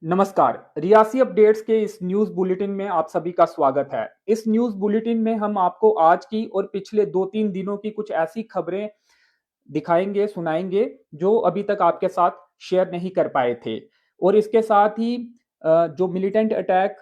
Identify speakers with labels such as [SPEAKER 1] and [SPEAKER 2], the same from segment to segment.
[SPEAKER 1] नमस्कार, रियासी अपडेट्स के इस न्यूज़ बुलेटिन में आप सभी का स्वागत है। इस न्यूज़ बुलेटिन में हम आपको आज की और पिछले 2-3 दिनों की कुछ ऐसी खबरें दिखाएँगे, सुनाएँगे, जो अभी तक आपके साथ शेयर नहीं कर पाए थे। और इसके साथ ही जो मिलिटेंट अटैक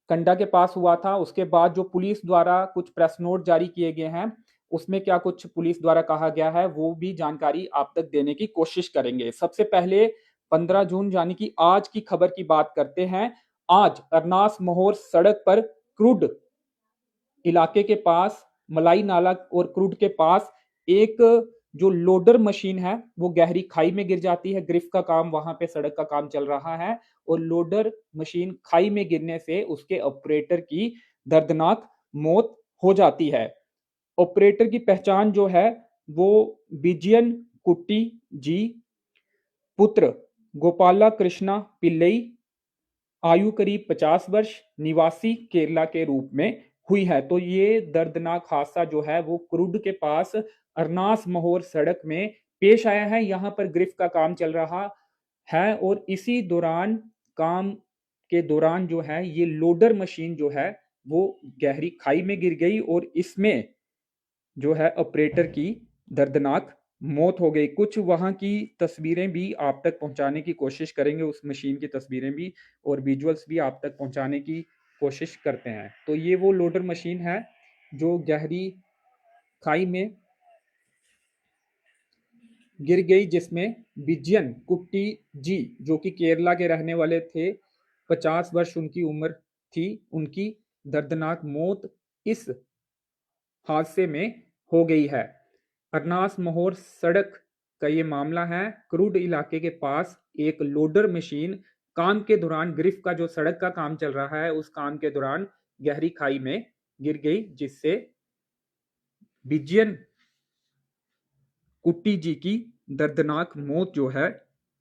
[SPEAKER 1] कंडा के पास हुआ था, उसके बाद जो पुलिस द्वारा कुछ प्रेस नोट जारी किए गए हैं, उसमें क्या कुछ पुलिस द्वारा कहा गया है, वो भी जानकारी आप तक देने की कोशिश करेंगे। सबसे पहले 15 जून यानी कि आज की खबर की बात करते हैं। आज अरनास मोहोर सड़क पर क्रूड इलाके के पास मलाई नाला और क्रूड के पास एक जो लोडर मशीन है वो गहरी खाई में गिर जाती है। ग्रिफ का काम वहां पे सड़क का काम चल रहा है और लोडर मशीन खाई में गिरने से उसके ऑपरेटर की दर्दनाक मौत हो जाती है। ऑपरेटर की पहचान जो है वो विजयन कुट्टी जी पुत्र गोपाला कृष्णा पिल्लई आयु करीब 50 वर्ष निवासी केरला के रूप में हुई है। तो ये दर्दनाक हादसा जो है वो क्रूड के पास अरनास महोर सड़क में पेश आया है। यहाँ पर ग्रिफ का काम चल रहा है और इसी दौरान काम के दौरान जो है ये लोडर मशीन जो है वो गहरी खाई में गिर गई और इसमें जो है ऑपरेटर की दर्दनाक मौत हो गई। कुछ वहां की तस्वीरें भी आप तक पहुंचाने की कोशिश करेंगे, उस मशीन की तस्वीरें भी और विजुअल्स भी आप तक पहुंचाने की कोशिश करते हैं। तो ये वो लोडर मशीन है जो गहरी खाई में गिर गई, जिसमें विजयन कुट्टी जी जो कि केरला के रहने वाले थे, 50 वर्ष उनकी उम्र थी, उनकी दर्दनाक मौत इस हादसे में हो गई है। अरनास मोहोर सड़क का ये मामला है। क्रूड इलाके के पास एक लोडर मशीन काम के दौरान ग्रिफ का जो सड़क का काम चल रहा है उस काम के दौरान गहरी खाई में गिर गई, जिससे विजयन कुट्टी जी की दर्दनाक मौत जो है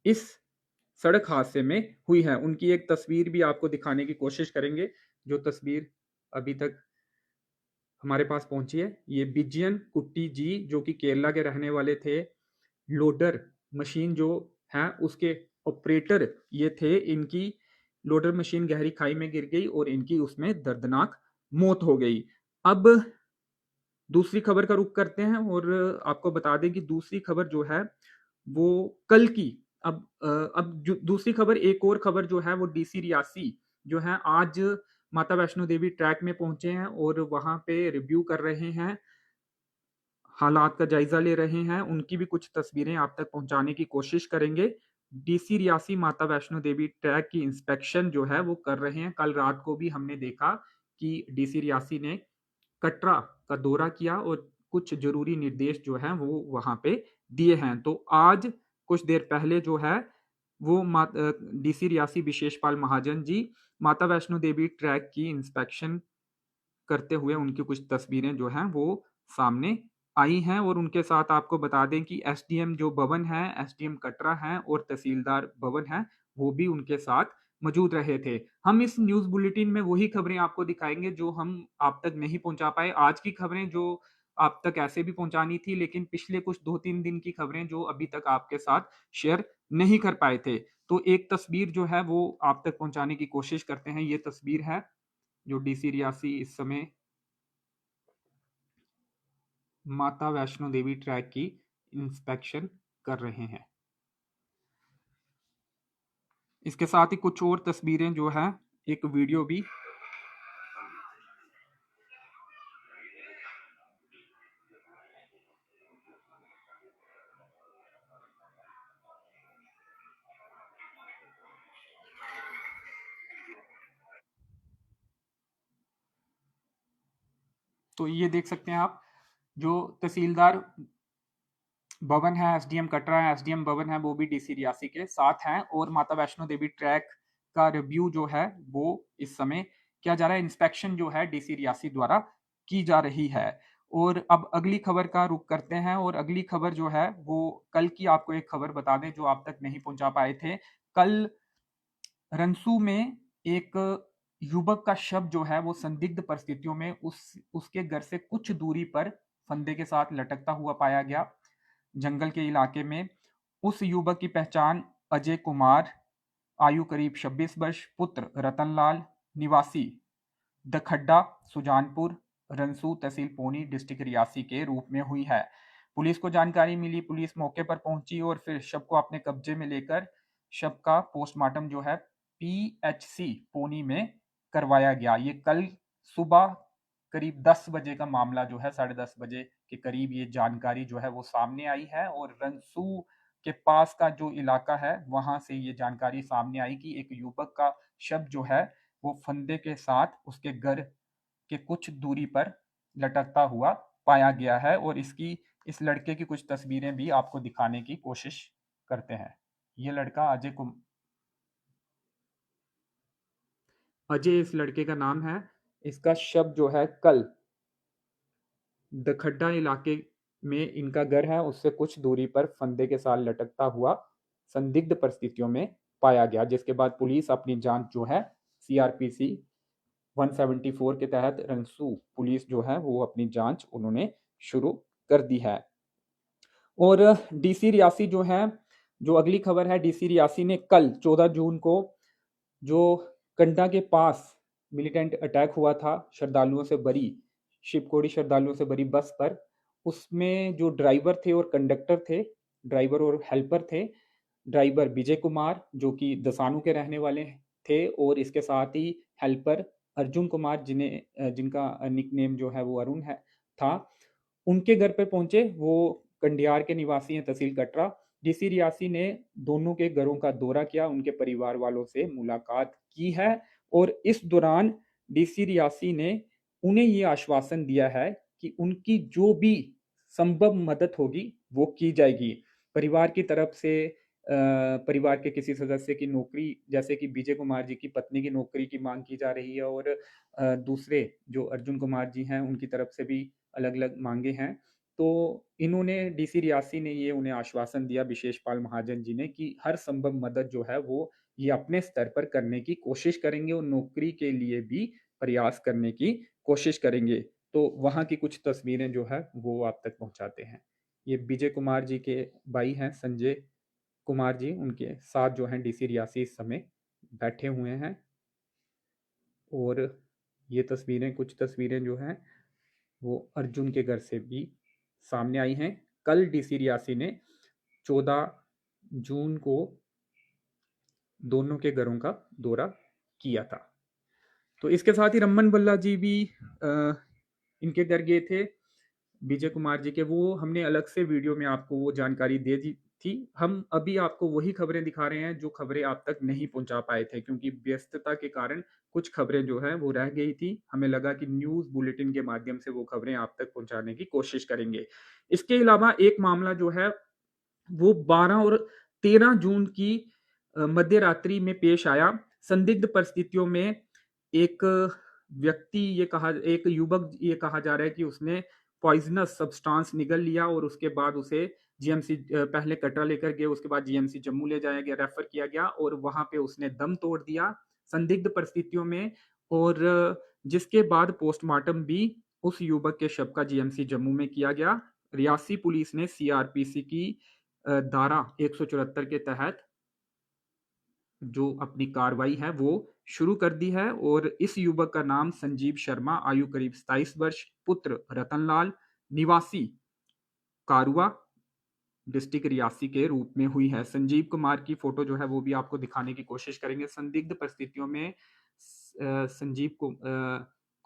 [SPEAKER 1] इस सड़क हादसे में हुई है। उनकी एक तस्वीर भी आपको दिखाने की कोशिश करेंगे, जो तस्वीर अभी तक हमारे पास पहुंची है। ये विजयन कुट्टी जी जो कि केरला के रहने वाले थे, लोडर मशीन जो है उसके ऑपरेटर ये थे। इनकी लोडर मशीन गहरी खाई में गिर गई और इनकी उसमें दर्दनाक मौत हो गई। अब दूसरी खबर का रुख करते हैं और आपको बता दें कि दूसरी खबर जो है वो कल की। अब दूसरी खबर, एक और खबर जो है वो डीसी रियासी जो है आज माता वैष्णो देवी ट्रैक में पहुंचे हैं और वहां पे रिव्यू कर रहे हैं, हालात का जायजा ले रहे हैं। उनकी भी कुछ तस्वीरें आप तक पहुंचाने की कोशिश करेंगे। डीसी रियासी माता वैष्णो देवी ट्रैक की इंस्पेक्शन जो है वो कर रहे हैं। कल रात को भी हमने देखा कि डीसी रियासी ने कटरा का दौरा किया और कुछ जरूरी निर्देश जो हैं वो वहां पे दिए हैं। तो आज कुछ देर पहले जो है वो डीसी रियासी विशेषपाल महाजन जी माता वैष्णो देवी ट्रैक की इंस्पेक्शन करते हुए उनकी कुछ तस्वीरें जो हैं वो सामने आई हैं और उनके साथ आपको बता दें कि एसडीएम जो भवन है, एसडीएम कटरा हैं और तहसीलदार भवन है, वो भी उनके साथ मौजूद रहे थे। हम इस न्यूज़ बुलेटिन में वही खबरें आपको दिखाएँगे जो हम आप तक नहीं पहुँचा पाए। आज की खबरें जो आप तक ऐसे भी पहुँचानी थी, लेकिन पिछले कुछ 2-3 दिन की खबरें जो अभी तक आपके साथ शेयर नहीं कर पाए थे। तो एक तस्वीर जो है वो आप तक पहुँचाने की कोशिश करते हैं। ये तस्वीर है जो डीसी रियासी इस समय माता वैष्णो देवी ट्रैक की इंस्पेक्शन कर रहे हैं। इसके साथ ही कुछ और तस्वीरें जो है, एक वीडियो भी। तो ये देख सकते हैं आप, जो तहसीलदार भवन है, एसडीएम कटरा है, एसडीएम भवन है, वो भी डीसी रियासी के साथ हैं और माता वैष्णो देवी ट्रैक का रिव्यू जो है वो इस समय किया जा रहा है। इंस्पेक्शन जो है डीसी रियासी द्वारा की जा रही है। और अब अगली खबर का रुख करते हैं और अगली खबर जो है वो कल की आपको एक खबर बता दें जो आप तक नहीं पहुंचा पाए थे। कल रंसू में एक युवक का शव जो है वो संदिग्ध परिस्थितियों में उसके घर से कुछ दूरी पर फंदे के साथ लटकता हुआ पाया गया, जंगल के इलाके में। उस युवक की पहचान अजय कुमार आयु करीब 26 वर्ष, पुत्र रतनलाल, निवासी दखड्डा, सुजानपुर, रंसू, तहसील पौनी, डिस्ट्रिक्ट रियासी के रूप में हुई है। पुलिस को जानकारी मिली, पुलिस मौके पर पहुंची और फिर शव को अपने कब्जे में लेकर शव का पोस्टमार्टम जो है पीएचसी पौनी में करवाया गया। ये कल सुबह करीब 10 बजे का मामला जो है, 10:30 बजे के करीब ये जानकारी जो है वो सामने आई है और रंसू के पास का जो इलाका है वहां से ये जानकारी सामने आई कि एक युवक का शव जो है वो फंदे के साथ उसके घर के कुछ दूरी पर लटकता हुआ पाया गया है और इस लड़के की कुछ तस्वीरें भी आपको दिखाने की कोशिश करते हैं। ये लड़का अजय इस लड़के का नाम है। इसका शव जो है कल दखड्डा इलाके में इनका घर है, उससे कुछ दूरी पर फंदे के साथ लटकता हुआ संदिग्ध परिस्थितियों में पाया गया, जिसके बाद पुलिस अपनी जांच जो है सीआरपीसी 174 के तहत रंसू पुलिस जो है वो अपनी जांच उन्होंने शुरू कर दी है। और डीसी रियासी जो है, जो अगली खबर है, डीसी रियासी ने कल 14 जून को जो कंडा के पास मिलिटेंट अटैक हुआ था श्रद्धालुओं से भरी, शिवकोड़ी श्रद्धालुओं से भरी बस पर, उसमें जो ड्राइवर थे और कंडक्टर थे, ड्राइवर और हेल्पर थे, ड्राइवर विजय कुमार जो कि दसानू के रहने वाले थे और इसके साथ ही हेल्पर अर्जुन कुमार जिनका निक नेम जो है वो अरुण है था, उनके घर पर पहुंचे। वो कंडियार के निवासी हैं, तहसील कटरा। डीसी रियासी ने दोनों के घरों का दौरा किया, उनके परिवार वालों से मुलाकात की है और इस दौरान डीसी रियासी ने उन्हें ये आश्वासन दिया है कि उनकी जो भी संभव मदद होगी वो की जाएगी। परिवार की तरफ से परिवार के किसी सदस्य की नौकरी, जैसे कि विजय कुमार जी की पत्नी की नौकरी की मांग की जा रही है और दूसरे जो अर्जुन कुमार जी हैं उनकी तरफ से भी अलग अलग मांगे हैं। तो इन्होंने डीसी रियासी ने ये उन्हें आश्वासन दिया, विशेष पाल महाजन जी ने, कि हर संभव मदद जो है वो ये अपने स्तर पर करने की कोशिश करेंगे और नौकरी के लिए भी प्रयास करने की कोशिश करेंगे। तो वहाँ की कुछ तस्वीरें जो है वो आप तक पहुंचाते हैं। ये विजय कुमार जी के भाई हैं संजय कुमार जी, उनके साथ जो हैं डीसी रियासी इस समय बैठे हुए हैं। और ये तस्वीरें, कुछ तस्वीरें जो हैं वो अर्जुन के घर से भी सामने आई हैं। कल डीसी रियासी ने 14 जून को दोनों के घरों का दौरा किया था। तो इसके साथ ही रमन बल्ला जी भी इनके घर गए थे विजय कुमार जी के। वो हमने अलग से वीडियो में आपको वो जानकारी दे दी थी। हम अभी आपको वही खबरें दिखा रहे हैं जो खबरें आप तक नहीं पहुंचा पाए थे, क्योंकि व्यस्तता के कारण कुछ खबरें जो है वो रह गई थी। हमें लगा कि न्यूज बुलेटिन के माध्यम से वो खबरें आप तक पहुंचाने की कोशिश करेंगे। इसके अलावा एक मामला जो है वो 12 और 13 जून की मध्य रात्रि में पेश आया। संदिग्ध परिस्थितियों में एक व्यक्ति, एक युवक, ये कहा जा रहा है कि उसने पॉइजनस सब्सटेंस निगल लिया और उसके बाद उसे जीएमसी, पहले कटरा लेकर गए, उसके बाद जीएमसी जम्मू ले जाया गया, रेफर किया गया और वहां पे उसने दम तोड़ दिया संदिग्ध परिस्थितियों में। और जिसके बाद पोस्टमार्टम भी उस युवक के शव का जीएमसी जम्मू में किया गया। रियासी पुलिस ने सीआरपीसी की धारा 174 के तहत जो अपनी कार्रवाई है वो शुरू कर दी है और इस युवक का नाम संजीव शर्मा, आयु करीब 27 वर्ष, पुत्र रतनलाल, निवासी कारुआ, डिस्ट्रिक्ट रियासी के रूप में हुई है। संजीव कुमार की फोटो जो है वो भी आपको दिखाने की कोशिश करेंगे। संदिग्ध परिस्थितियों में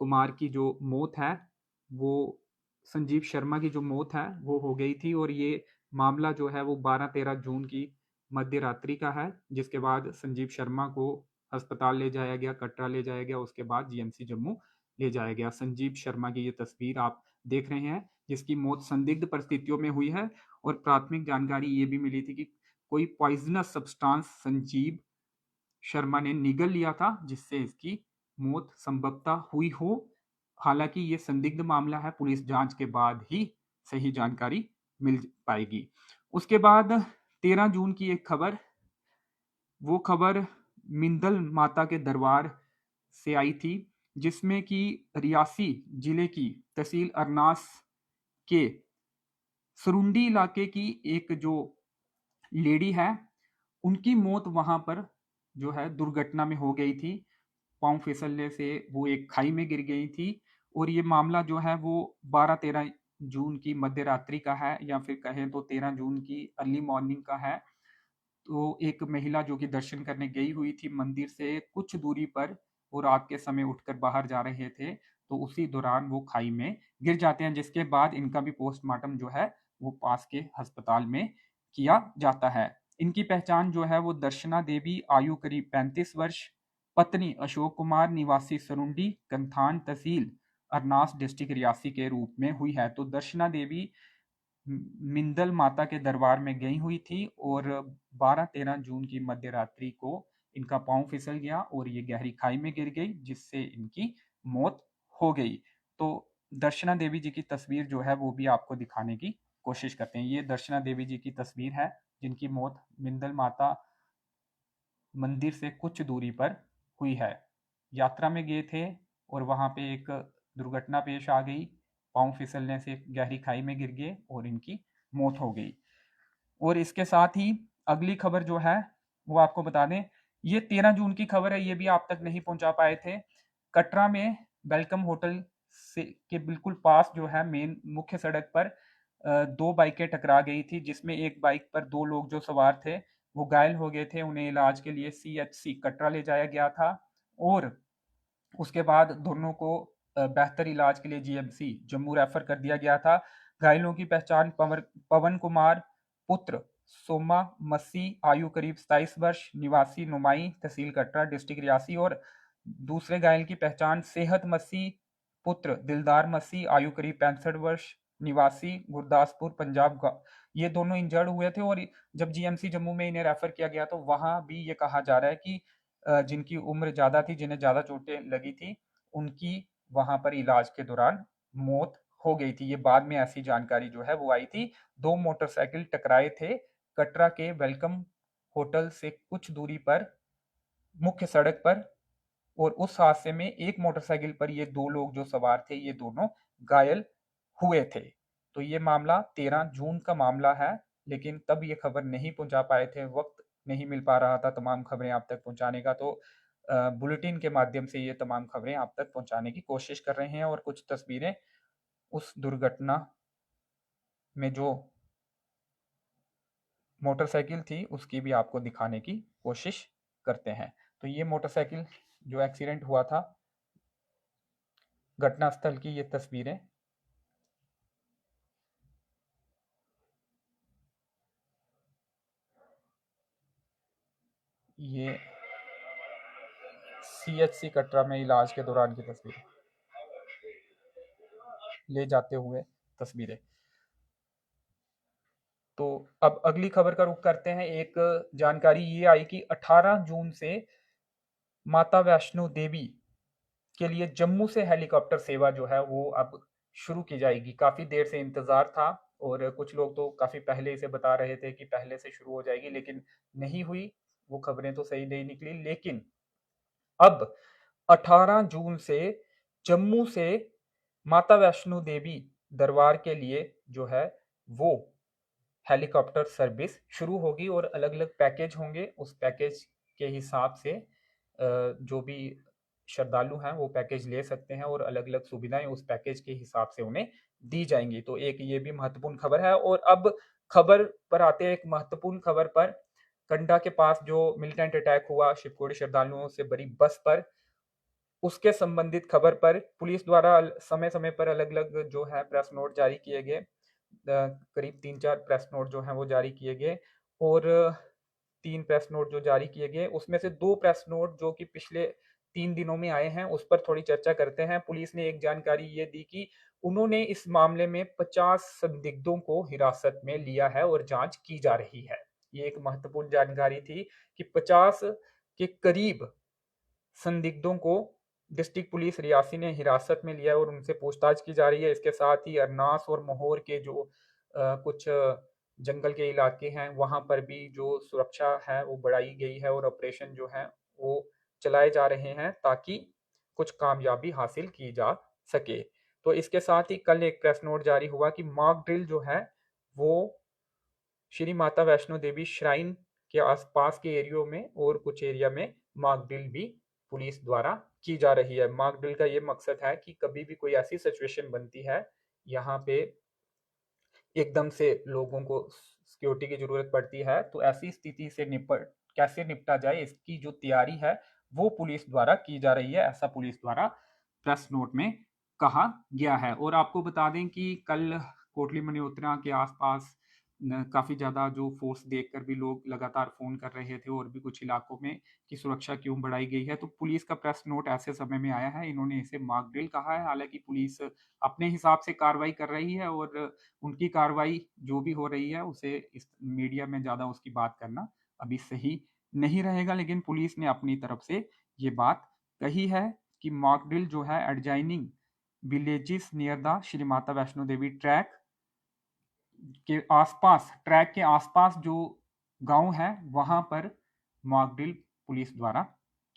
[SPEAKER 1] कुमार की जो मौत है वो, संजीव शर्मा की जो मौत है वो हो गई थी और ये मामला जो है वो 12-13 जून की मध्य रात्रि का है, जिसके बाद संजीव शर्मा को अस्पताल ले जाया गया, कटरा ले जाया गया, उसके बाद जीएमसी जम्मू ले जाया गया। संजीव शर्मा की ये तस्वीर आप देख रहे हैं, जिसकी मौत संदिग्ध परिस्थितियों में हुई है और प्राथमिक जानकारी ये भी मिली थी कि कोई पॉइजनस सब्सटेंस संजीव शर्मा ने निगल लिया था जिससे इसकी मौत संभवतः हुई हो। हालांकि ये संदिग्ध मामला है, पुलिस जांच के बाद ही सही जानकारी मिल पाएगी। उसके बाद 13 जून की एक खबर, वो खबर मिंदल माता के दरबार से आई थी, जिसमें कि रियासी जिले की तहसील अरनास के सरुंडी इलाके की एक जो लेडी है, उनकी मौत वहां पर जो है दुर्घटना में हो गई थी। पाँव फिसलने से वो एक खाई में गिर गई थी और ये मामला जो है वो 12-13 जून की मध्य रात्रि का है, या फिर कहें तो 13 जून की अर्ली मॉर्निंग का है। तो एक महिला जो कि दर्शन करने गई हुई थी मंदिर से कुछ दूरी पर, वो रात के समय उठकर बाहर जा रहे थे, तो उसी दौरान वो खाई में गिर जाते हैं, जिसके बाद इनका भी पोस्टमार्टम जो है वो पास के अस्पताल में किया जाता है। इनकी पहचान जो है वो दर्शना देवी, आयु करीब 35 वर्ष, पत्नी अशोक कुमार, निवासी सरुंडी, कंथान तहसील, अरनास डिस्ट्रिक्ट रियासी के रूप में हुई है। तो दर्शना देवी मिंदल माता के दरबार में गई हुई थी और 12-13 जून की मध्य रात्रि को इनका पांव फिसल गया और ये गहरी खाई में गिर गई, जिससे इनकी मौत हो गई। तो दर्शना देवी जी की तस्वीर जो है वो भी आपको दिखाने की कोशिश करते हैं। ये दर्शना देवी जी की तस्वीर है जिनकी मौत मिंदल माता मंदिर से कुछ दूरी पर हुई है। यात्रा में गए थे और वहां पे एक दुर्घटना पेश आ गई, पांव फिसलने से गहरी खाई में गिर गए और इनकी मौत हो गई। और इसके साथ ही अगली खबर जो है वो आपको बता दें, ये 13 जून की खबर है, ये भी आप तक नहीं पहुंचा पाए थे। कटरा में वेलकम होटल से के बिल्कुल पास जो है मेन मुख्य सड़क पर दो बाइकें टकरा गई थी, जिसमें एक बाइक पर दो लोग जो सवार थे वो घायल हो गए थे। उन्हें इलाज के लिए सीएचसी कटरा ले जाया गया था और उसके बाद दोनों को बेहतर इलाज के लिए जीएमसी जम्मू रेफर कर दिया गया था। घायलों की पहचान पवन कुमार पुत्र सोमा मसी, आयु करीब 27 वर्ष, निवासी नुमाई तहसील कटरा डिस्ट्रिक्ट रियासी, और दूसरे घायल की पहचान सेहत मसी पुत्र दिलदार मसी, आयु करीब 65 वर्ष, निवासी गुरदासपुर पंजाब। ये दोनों इंजर्ड हुए थे और जब जीएमसी जम्मू में इन्हें रेफर किया गया तो वहां भी ये कहा जा रहा है कि जिनकी उम्र ज्यादा थी, जिन्हें ज्यादा चोटें लगी थी, उनकी वहां पर इलाज के दौरान मौत हो गई थी। ये बाद में ऐसी जानकारी जो है वो आई थी। दो मोटरसाइकिल टकराए थे कटरा के वेलकम होटल से कुछ दूरी पर मुख्य सड़क पर, और उस हादसे में एक मोटरसाइकिल पर ये दो लोग जो सवार थे ये दोनों घायल हुए थे। तो ये मामला 13 जून का मामला है, लेकिन तब ये खबर नहीं पहुंचा पाए थे, वक्त नहीं मिल पा रहा था तमाम खबरें आप तक पहुंचाने का। तो बुलेटिन के माध्यम से ये तमाम खबरें आप तक पहुंचाने की कोशिश कर रहे हैं और कुछ तस्वीरें उस दुर्घटना में जो मोटरसाइकिल थी उसकी भी आपको दिखाने की कोशिश करते हैं। तो ये मोटरसाइकिल जो एक्सीडेंट हुआ था, घटनास्थल की ये तस्वीरें। ये सीएचसी कटरा में इलाज के दौरान की तस्वीरें, ले जाते हुए तस्वीरें। तो अब अगली खबर का रुख करते हैं। एक जानकारी ये आई कि 18 जून से माता वैष्णो देवी के लिए जम्मू से हेलीकॉप्टर सेवा जो है वो अब शुरू की जाएगी। काफी देर से इंतजार था और कुछ लोग तो काफी पहले इसे बता रहे थे कि पहले से शुरू हो जाएगी, लेकिन नहीं हुई। वो खबरें तो सही नहीं निकली, लेकिन अब 18 जून से जम्मू से माता वैष्णो देवी दरबार के लिए जो है वो हेलीकॉप्टर सर्विस शुरू होगी और अलग अलग पैकेज होंगे। उस पैकेज के हिसाब से जो भी श्रद्धालु हैं वो पैकेज ले सकते हैं और अलग अलग सुविधाएं उस पैकेज के हिसाब से उन्हें दी जाएंगी। तो एक ये भी महत्वपूर्ण खबर है। और अब खबर पर आते हैं, एक महत्वपूर्ण खबर पर। कंडा के पास जो मिलिटेंट अटैक हुआ शिवकोड़ी श्रद्धालुओं से भरी बस पर, उसके संबंधित खबर पर पुलिस द्वारा समय समय पर अलग अलग जो है प्रेस नोट जारी किए गए। करीब 3-4 प्रेस नोट जो हैं वो जारी किए गए और 3 प्रेस नोट जो जारी किए गए उसमें से 2 प्रेस नोट जो कि पिछले 3 दिनों में आए हैं उस पर थोड़ी चर्चा करते हैं। पुलिस ने एक जानकारी ये दी कि उन्होंने इस मामले में 50 संदिग्धों को हिरासत में लिया है और जांच की जा रही है। ये एक महत्वपूर्ण जानकारी थी कि 50 के करीब संदिग्धों को डिस्ट्रिक्ट पुलिस रियासी ने हिरासत में लिया और उनसे पूछताछ की जा रही है। इसके साथ ही अरनास और मोहोर के जो कुछ जंगल के इलाके हैं वहां पर भी जो सुरक्षा है वो बढ़ाई गई है और ऑपरेशन जो है वो चलाए जा रहे हैं ताकि कुछ कामयाबी हासिल की जा सके। तो इसके साथ ही कल एक प्रेस नोट जारी हुआ कि मॉक ड्रिल जो है वो श्री माता वैष्णो देवी श्राइन के आसपास के एरियो में और कुछ एरिया में मॉक ड्रिल भी पुलिस द्वारा की जा रही है। मॉक ड्रिल का ये मकसद है कि कभी भी कोई ऐसी सिचुएशन बनती है यहाँ पे एकदम से लोगों को सिक्योरिटी की जरूरत पड़ती है, तो ऐसी स्थिति से कैसे निपटा जाए इसकी जो तैयारी है वो पुलिस द्वारा की जा रही है, ऐसा पुलिस द्वारा प्रेस नोट में कहा गया है। और आपको बता दें कि कल कोटली मल्होत्रा के आसपास काफी ज्यादा जो फोर्स देखकर भी लोग लगातार फोन कर रहे थे और भी कुछ इलाकों में कि सुरक्षा क्यों बढ़ाई गई है, तो पुलिस का प्रेस नोट ऐसे समय में आया है। इन्होंने इसे मॉक ड्रिल कहा है। हालांकि पुलिस अपने हिसाब से कार्रवाई कर रही है और उनकी कार्रवाई जो भी हो रही है उसे इस मीडिया में ज्यादा उसकी बात करना अभी सही नहीं रहेगा, लेकिन पुलिस ने अपनी तरफ से ये बात कही है कि मॉक ड्रिल जो है adjoining villages near the Shri Mata Vaishno Devi track के आसपास जो गांव है वहां पर मॉक ड्रिल पुलिस द्वारा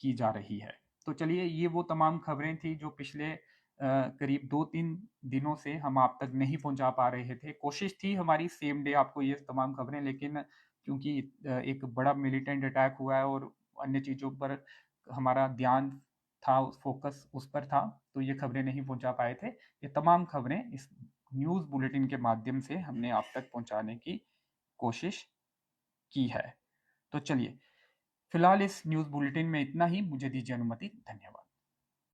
[SPEAKER 1] की जा रही है। तो चलिए, ये वो तमाम खबरें थी जो पिछले करीब 2-3 दिनों से हम आप तक नहीं पहुंचा पा रहे थे। कोशिश थी हमारी सेम डे आपको ये तमाम खबरें, लेकिन क्योंकि एक बड़ा मिलिटेंट अटैक हुआ है और अन्य चीजों पर हमारा ध्यान था, फोकस उस पर था, तो ये खबरें नहीं पहुंचा पाए थे। ये तमाम खबरें इस न्यूज बुलेटिन के माध्यम से हमने आप तक पहुंचाने की कोशिश की है। तो चलिए, फिलहाल इस न्यूज बुलेटिन में इतना ही। मुझे दीजिए अनुमति। धन्यवाद।